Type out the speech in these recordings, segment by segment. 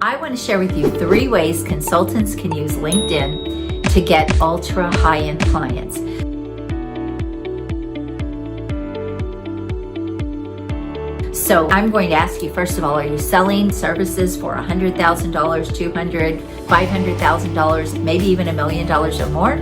I want to share with you 3 ways consultants can use LinkedIn to get ultra high-end clients. So I'm going to ask you, first of all, are you selling services for $100,000, $200,000, $500,000, maybe even $1 million or more?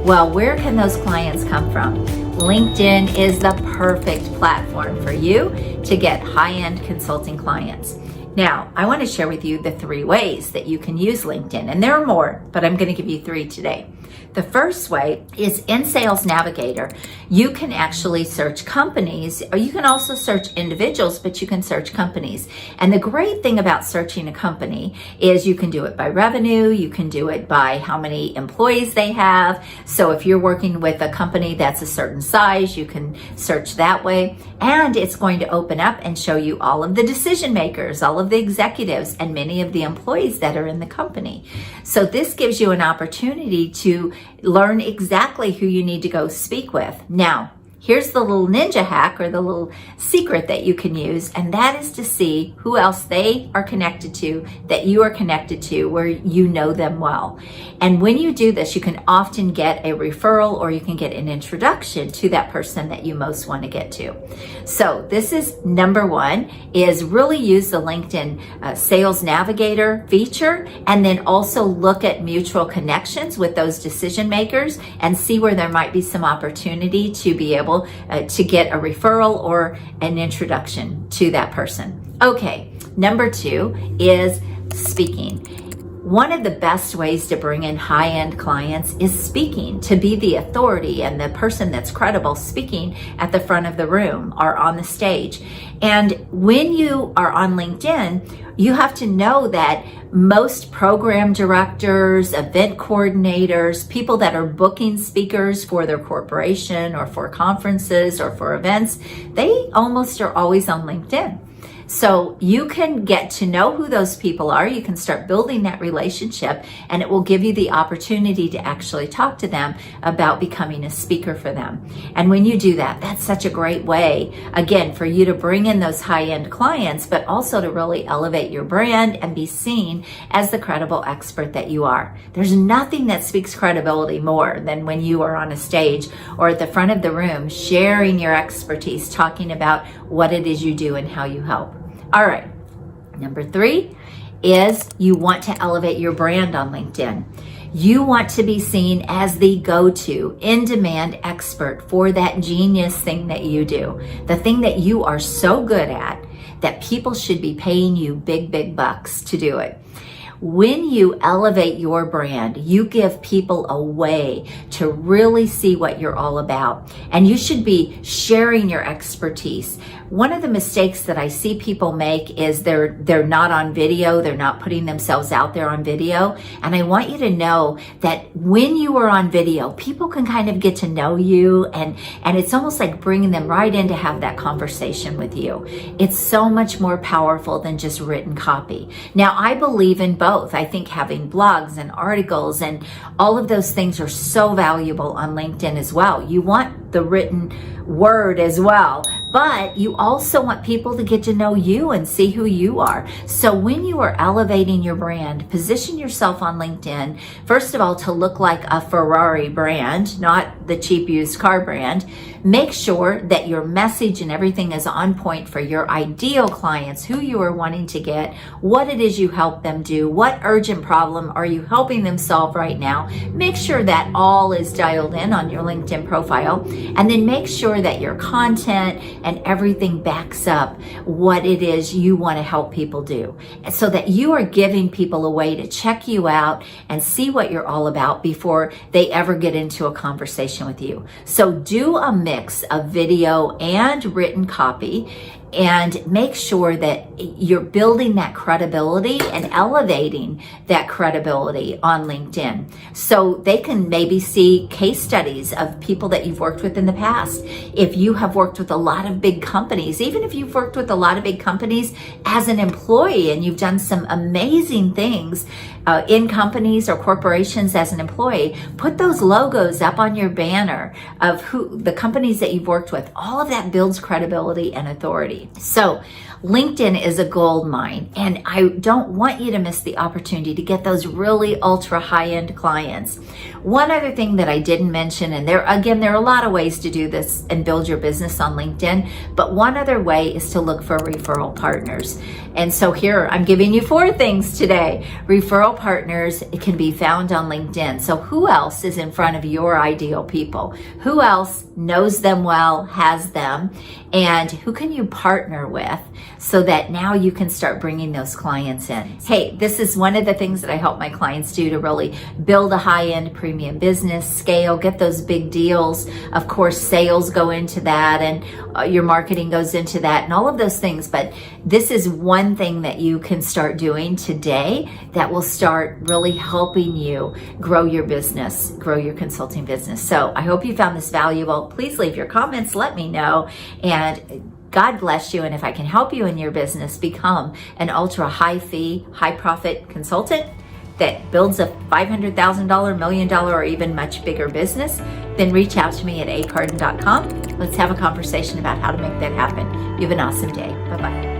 Well, where can those clients come from? LinkedIn is the perfect platform for you to get high-end consulting clients. Now, I want to share with you the 3 ways that you can use LinkedIn, and there are more, but I'm going to give you 3 today. The first way is in Sales Navigator. You can actually search companies, or you can also search individuals, but you can search companies. And the great thing about searching a company is you can do it by revenue, you can do it by how many employees they have. So if you're working with a company that's a certain size, you can search that way. And it's going to open up and show you all of the decision makers, all of the executives, and many of the employees that are in the company. So this gives you an opportunity to learn exactly who you need to go speak with. Now, here's the little ninja hack or the little secret that you can use, and that is to see who else they are connected to that you are connected to where you know them well. And when you do this, you can often get a referral or you can get an introduction to that person that you most want to get to. So this is number 1, is really use the LinkedIn Sales Navigator feature, and then also look at mutual connections with those decision makers and see where there might be some opportunity to be able to get a referral or an introduction to that person. Okay, number 2 is speaking. One of the best ways to bring in high-end clients is speaking, to be the authority and the person that's credible speaking at the front of the room or on the stage. And when you are on LinkedIn, you have to know that most program directors, event coordinators, people that are booking speakers for their corporation or for conferences or for events, they almost are always on LinkedIn. So you can get to know who those people are. You can start building that relationship, and it will give you the opportunity to actually talk to them about becoming a speaker for them. And when you do that, that's such a great way, again, for you to bring in those high-end clients, but also to really elevate your brand and be seen as the credible expert that you are. There's nothing that speaks credibility more than when you are on a stage or at the front of the room sharing your expertise, talking about what it is you do and how you help. All right, number 3 is you want to elevate your brand on LinkedIn. You want to be seen as the go-to, in-demand expert for that genius thing that you do, the thing that you are so good at that people should be paying you big, big bucks to do it. When you elevate your brand, you give people a way to really see what you're all about. And you should be sharing your expertise. One of the mistakes that I see people make is they're not on video, they're not putting themselves out there on video. And I want you to know that when you are on video, people can kind of get to know you, and it's almost like bringing them right in to have that conversation with you. It's so much more powerful than just written copy. Now, I believe in both. I think having blogs and articles and all of those things are so valuable on LinkedIn as well. You want the written word as well, but you also want people to get to know you and see who you are. So when you are elevating your brand, position yourself on LinkedIn, first of all, to look like a Ferrari brand, not the cheap used car brand. Make sure that your message and everything is on point for your ideal clients, who you are wanting to get, what it is you help them do, what urgent problem are you helping them solve right now. Make sure that all is dialed in on your LinkedIn profile, and then make sure that your content and everything backs up what it is you want to help people do, so that you are giving people a way to check you out and see what you're all about before they ever get into a conversation with you. So do a mix of video and written copy, and make sure that you're building that credibility and elevating that credibility on LinkedIn. So they can maybe see case studies of people that you've worked with in the past. If you have worked with a lot of big companies, even if you've worked with a lot of big companies as an employee and you've done some amazing things in companies or corporations as an employee, put those logos up on your banner of who the companies that you've worked with. All of that builds credibility and authority. So LinkedIn is a gold mine, and I don't want you to miss the opportunity to get those really ultra high-end clients. One other thing that I didn't mention, and there are a lot of ways to do this and build your business on LinkedIn, but one other way is to look for referral partners. And so here I'm giving you 4 things today. Referral partners can be found on LinkedIn. So who else is in front of your ideal people? Who else knows them well, has them, and who can you partner with so that now you can start bringing those clients in? Hey, this is one of the things that I help my clients do to really build a high-end premium business, scale, get those big deals. Of course, sales go into that, and your marketing goes into that, and all of those things. But this is one thing that you can start doing today that will start really helping you grow your business, grow your consulting business. So I hope you found this valuable. Please leave your comments, let me know, and God bless you. And if I can help you in your business become an ultra high fee, high profit consultant that builds a $500,000, $1 million, or even much bigger business, then reach out to me at acarden.com. Let's have a conversation about how to make that happen. You have an awesome day. Bye-bye.